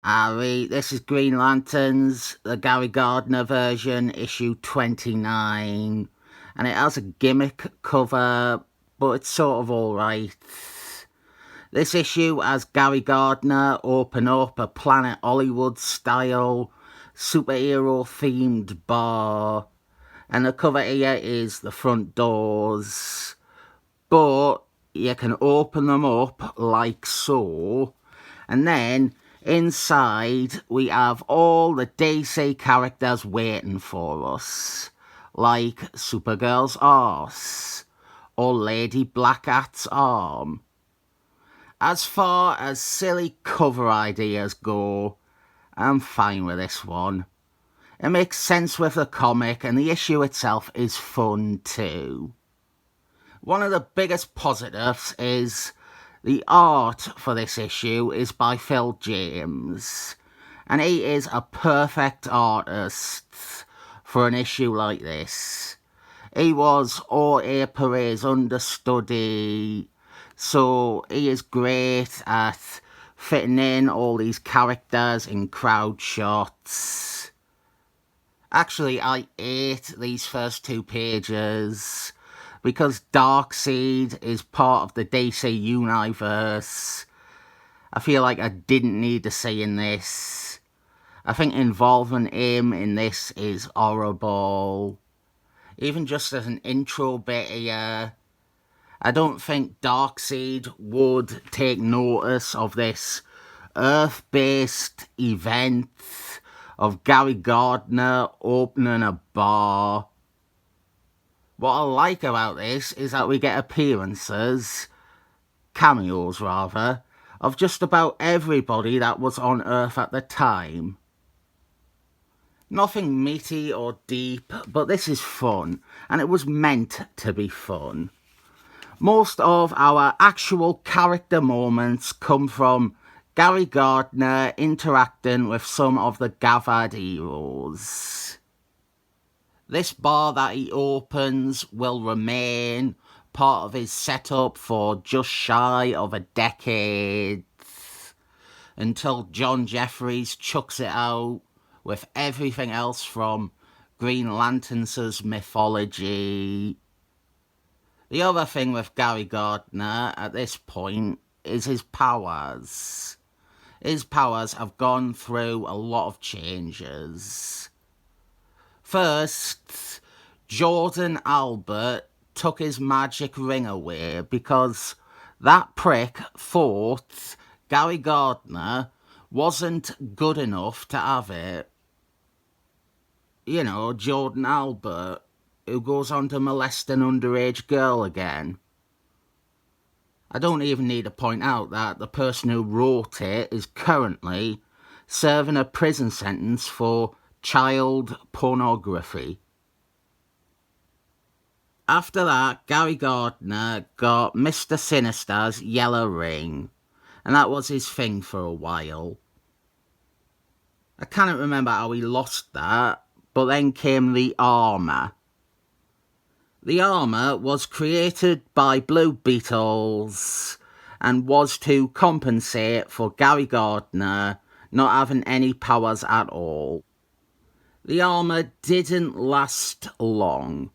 Harry, this is Green Lanterns, the Gary Gardner version, issue 29. And it has a gimmick cover, but it's sort of alright. This issue has Gary Gardner open up a Planet Hollywood style superhero themed bar. And the cover here is the front doors. But you can open them up like so. And then inside we have all the DC characters waiting for us. Like Supergirl's arse or Lady Blackhat's arm. As far as silly cover ideas go, I'm fine with this one. It makes sense with the comic and the issue itself is fun too. One of the biggest positives is the art for this issue is by Phil James, and he is a perfect artist for an issue like this. He was O.A. Perez's understudy, so he is great at fitting in all these characters in crowd shots. Actually, I ate these first two pages because Darkseid is part of the DC universe. I feel like I didn't need to see in this. I think involving him in this is horrible. Even just as an intro bit here, I don't think Darkseid would take notice of this Earth-based event of Gary Gardner opening a bar. What I like about this is that we get appearances, cameos rather, of just about everybody that was on Earth at the time. Nothing meaty or deep, but this is fun, and it was meant to be fun. Most of our actual character moments come from Gary Gardner interacting with some of the gathered heroes. This bar that he opens will remain part of his setup for just shy of a decade, until John Jeffries chucks it out with everything else from Green Lantern's mythology. The other thing with Gary Gardner at this point is his powers. His powers have gone through a lot of changes. First, Jordan Albert took his magic ring away because that prick thought Gary Gardner wasn't good enough to have it. You know, Jordan Albert, who goes on to molest an underage girl again. I don't even need to point out that the person who wrote it is currently serving a prison sentence for child pornography. After that, Gary Gardner got Mr. Sinister's yellow ring, and that was his thing for a while. I cannot remember how he lost that, but then came the armour. The armour was created by Blue Beetles and was to compensate for Gary Gardner not having any powers at all. The armour didn't last long,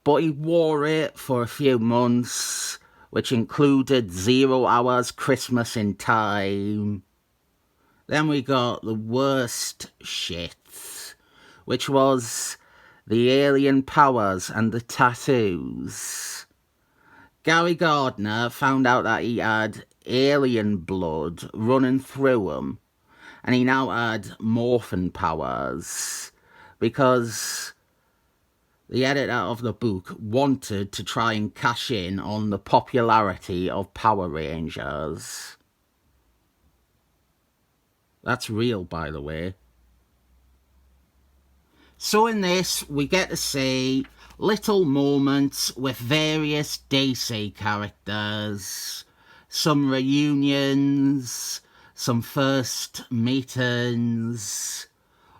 but he wore it for a few months, which included 0 hours Christmas in Time. Then we got the worst shit, which was the alien powers and the tattoos. Gary Gardner found out that he had alien blood running through him, and he now had morphin powers, because the editor of the book wanted to try and cash in on the popularity of Power Rangers. That's real, by the way. So in this, we get to see little moments with various DC characters, some reunions, some first meetings.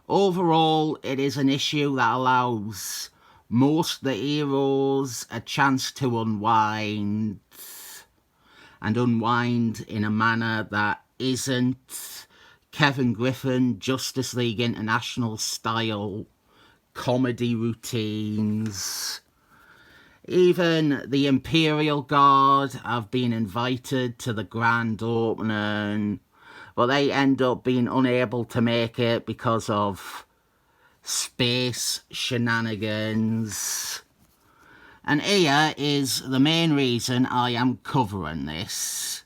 Overall, it is an issue that allows most of the heroes a chance to unwind, and unwind in a manner that isn't Kevin Griffin, Justice League International style comedy routines. Even the Imperial Guard have been invited to the grand opening, but they end up being unable to make it because of space shenanigans. And here is the main reason I am covering this.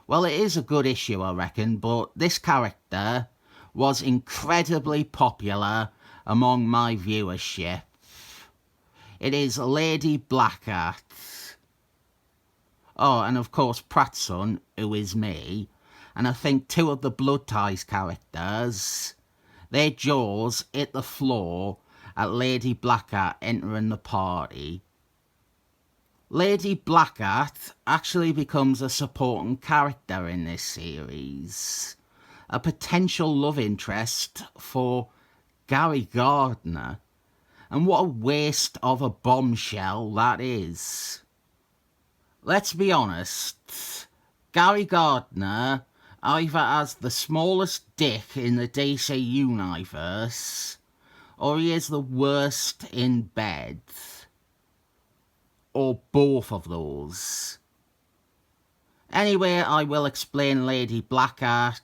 Well, it is a good issue, I reckon, but this character was incredibly popular among my viewership. It is Lady Blackheart. Oh, and of course Pratt's son, who is me, and I think two of the Blood Ties characters, their jaws hit the floor at Lady Blackheart entering the party. Lady Blackheart actually becomes a supporting character in this series, a potential love interest for Gary Gardner, and what a waste of a bombshell that is. Let's be honest, Gary Gardner either has the smallest dick in the DC universe, or he is the worst in bed. Or both of those. Anyway, I will explain Lady Blackheart,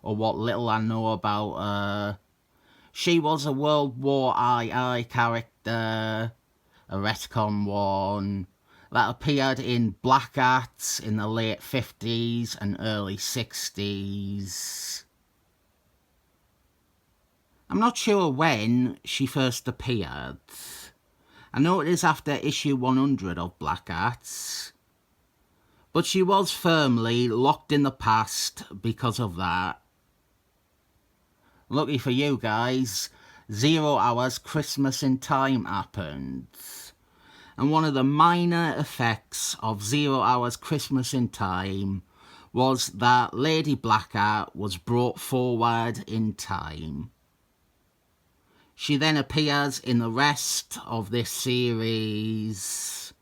or what little I know about her. She was a World War II character, a retcon one, that appeared in Blackheart in the late 50s and early 60s. I'm not sure when she first appeared. I know it is after issue 100 of Blackheart, but she was firmly locked in the past because of that. Lucky for you guys, 0 Hours Christmas in Time happened. And one of the minor effects of 0 Hours Christmas in Time was that Lady Blackheart was brought forward in time. She then appears in the rest of this series,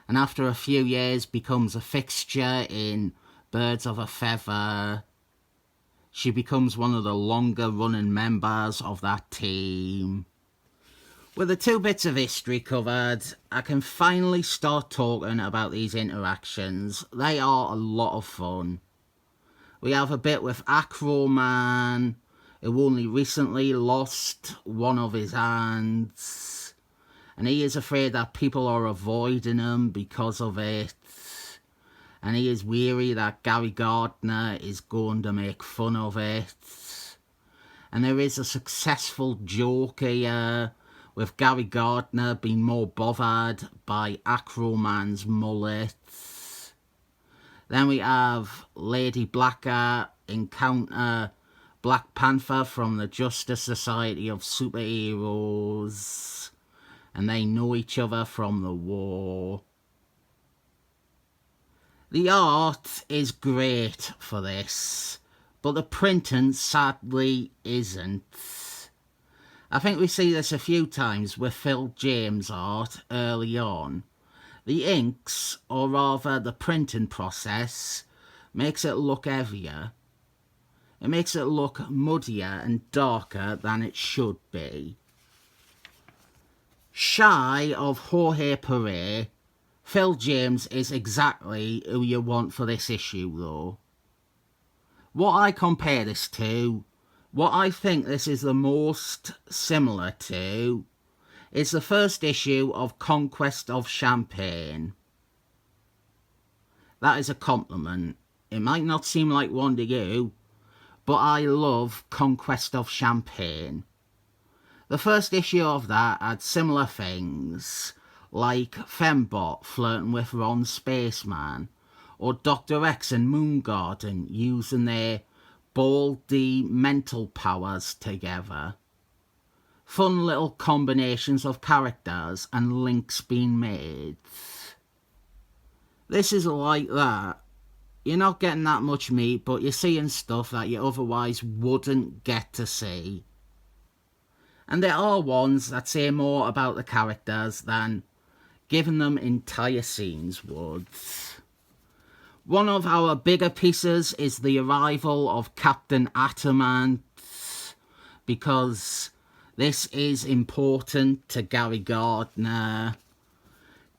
and after a few years becomes a fixture in Birds of a Feather. She becomes one of the longer running members of that team. With the 2 bits of history covered, I can finally start talking about these interactions. They are a lot of fun. We have a bit with Acroman, who only recently lost one of his hands, and he is afraid that people are avoiding him because of it, and he is weary that Gary Gardner is going to make fun of it. And there is a successful joke here, with Gary Gardner being more bothered by Acroman's mullet. Then we have Lady Blackheart encounter Black Panther from the Justice Society of Superheroes, and they know each other from the war. The art is great for this, but the printing sadly isn't. I think we see this a few times with Phil James' art early on. The inks, or rather the printing process, makes it look heavier. It makes it look muddier and darker than it should be. Shy of Jorge Perez, Phil James is exactly who you want for this issue though. What I compare this to, what I think this is the most similar to, is the first issue of Conquest of Champagne. That is a compliment. It might not seem like one to you, but I love Conquest of Champagne. The first issue of that had similar things, like Fembot flirting with Ron Spaceman, or Dr. X and Moongarden using their baldy mental powers together. Fun little combinations of characters and links being made. This is like that. You're not getting that much meat, but you're seeing stuff that you otherwise wouldn't get to see. And there are ones that say more about the characters than giving them entire scenes would. One of our bigger pieces is the arrival of Captain Atamant, because this is important to Gary Gardner.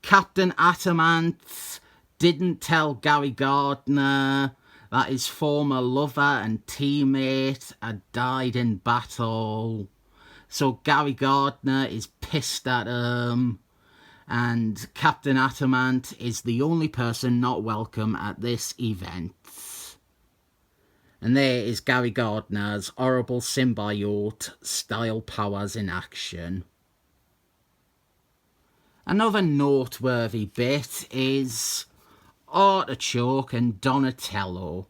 Captain Atamant didn't tell Gary Gardner that his former lover and teammate had died in battle. So Gary Gardner is pissed at him, and Captain Atamant is the only person not welcome at this event. And there is Gary Gardner's horrible symbiote style powers in action. Another noteworthy bit is Artichoke and Donatello.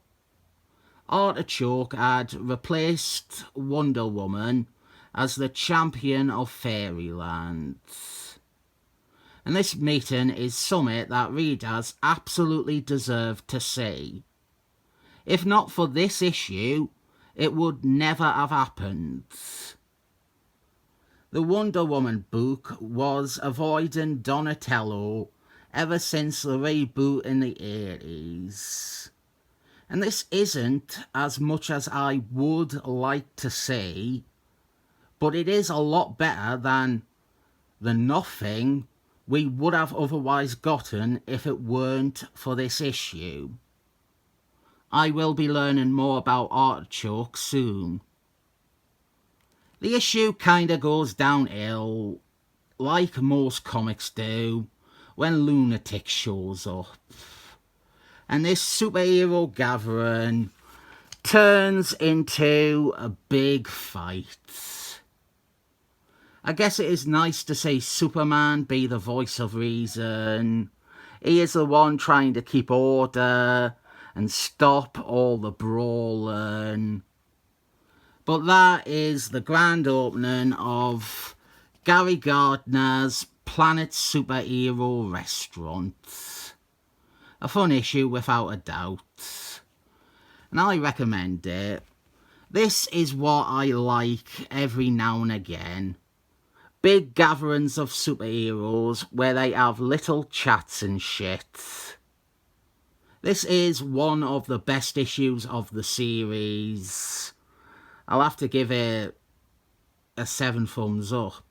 Artichoke had replaced Wonder Woman as the champion of Fairyland. And this meeting is something that readers absolutely deserve to see. If not for this issue, it would never have happened. The Wonder Woman book was avoiding Donatello ever since the reboot in the 80s. And this isn't as much as I would like to see, but it is a lot better than the nothing we would have otherwise gotten if it weren't for this issue. I will be learning more about Artichoke soon. The issue kinda goes downhill, like most comics do, when Lunatic shows up. And this superhero gathering turns into a big fight. I guess it is nice to see Superman be the voice of reason. He is the one trying to keep order and stop all the brawling. But that is the grand opening of Gary Gardner's Planet Superhero Restaurant. A fun issue without a doubt. And I recommend it. This is what I like every now and again. Big gatherings of superheroes where they have little chats and shit. This is one of the best issues of the series. I'll have to give it a 7 thumbs up.